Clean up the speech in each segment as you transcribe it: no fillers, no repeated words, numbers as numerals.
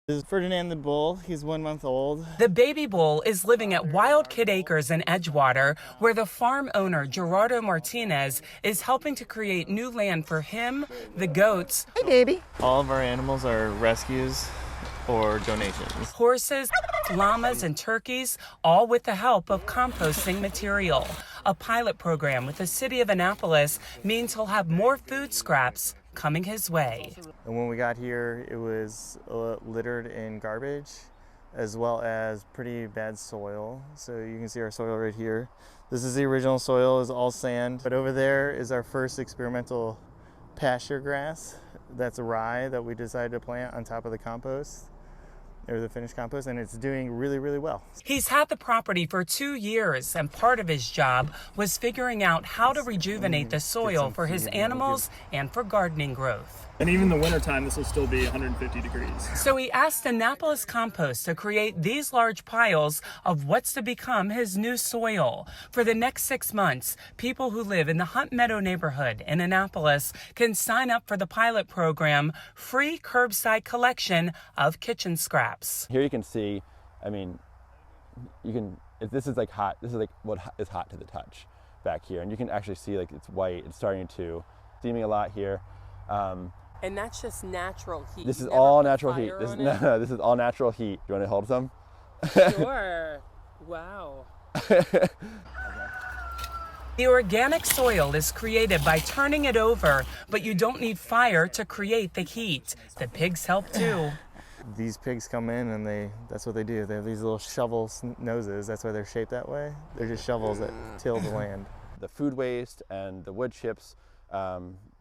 This is Ferdinand the bull. He's 1 month old. The baby bull is living at Wild Kid Acres in Edgewater, where the farm owner, Gerardo Martinez, is helping to create new land for him, the goats, hey baby, All of our animals are rescues or donations. horses, llamas, and turkeys, all with the help of composting material. A pilot program with the city of Annapolis means he'll have more food scraps coming his way. And when we got here, it was littered in garbage as well as pretty bad soil. So you can see our soil right here. This is the original soil, is all sand. But over there is our first experimental pasture grass. That's rye that we decided to plant on top of the compost. Or the finished compost, and it's doing really, really well. He's had the property for 2 years, and part of his job was figuring out how to rejuvenate the soil for his animals and for gardening growth. And even in the wintertime, this will still be 150 degrees. So he asked Annapolis Compost to create these large piles of what's to become his new soil. For the next 6 months, people who live in the Hunt Meadow neighborhood in Annapolis can sign up for the pilot program, free curbside collection of kitchen scraps. Here you can see, I mean, this is like hot, this is like what is hot to the touch back here. And you can actually see like it's white, it's starting to, steaming a lot here. And that's just natural heat. This is all natural heat. This is all natural heat. You want to hold some? Sure. Wow. The organic soil is created by turning it over, but you don't need fire to create the heat. The pigs help too. These pigs come in and that's what they do. They have these little shovel noses. That's why they're shaped that way. They're just shovels that till the land. The food waste and the wood chips,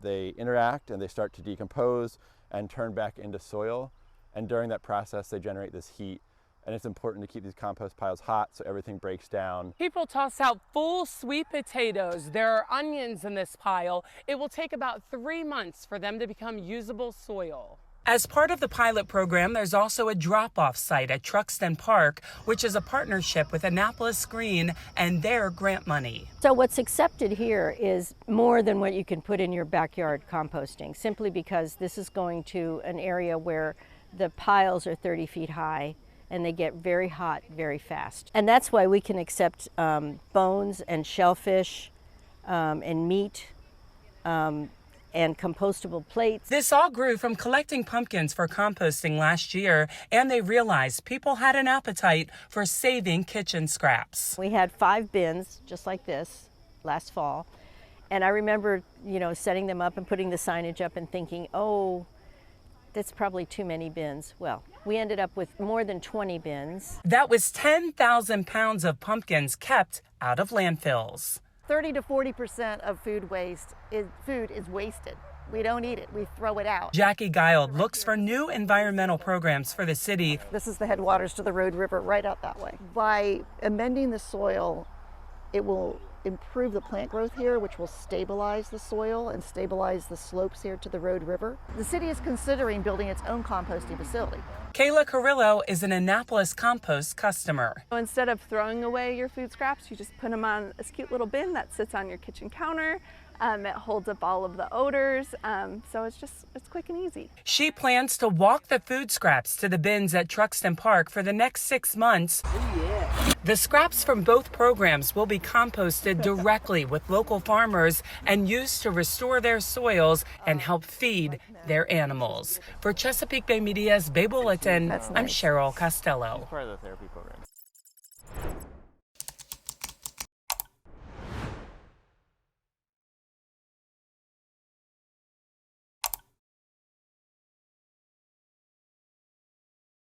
they interact and they start to decompose and turn back into soil. And during that process, they generate this heat. And it's important to keep these compost piles hot so everything breaks down. People toss out full sweet potatoes. There are onions in this pile. It will take about 3 months for them to become usable soil. As part of the pilot program, there's also a drop-off site at Truxton Park, which is a partnership with Annapolis Green and their grant money. So what's accepted here is more than what you can put in your backyard composting, simply because this is going to an area where the piles are 30 feet high and they get very hot very fast. And that's why we can accept bones and shellfish and meat and compostable plates. This all grew from collecting pumpkins for composting last year, and they realized people had an appetite for saving kitchen scraps. We had 5 bins just like this last fall, and I remember, setting them up and putting the signage up and thinking, oh, that's probably too many bins. Well, we ended up with more than 20 bins. That was 10,000 pounds of pumpkins kept out of landfills. 30 to 40% of food is wasted. We don't eat it, we throw it out. Jackie Guild looks for new environmental programs for the city. This is the headwaters to the Road River right out that way. By amending the soil, it will improve the plant growth here, which will stabilize the soil and stabilize the slopes here to the Road River. The city is considering building its own composting facility. Kayla Carrillo is an Annapolis Compost customer. Instead of throwing away your food scraps, you just put them on this cute little bin that sits on your kitchen counter. It holds up all of the odors, so it's quick and easy. She plans to walk the food scraps to the bins at Truxton Park for the next 6 months. The scraps from both programs will be composted directly with local farmers and used to restore their soils and help feed their animals. For Chesapeake Bay Media's Bay Bulletin, I'm Cheryl Costello. Part of the therapy program.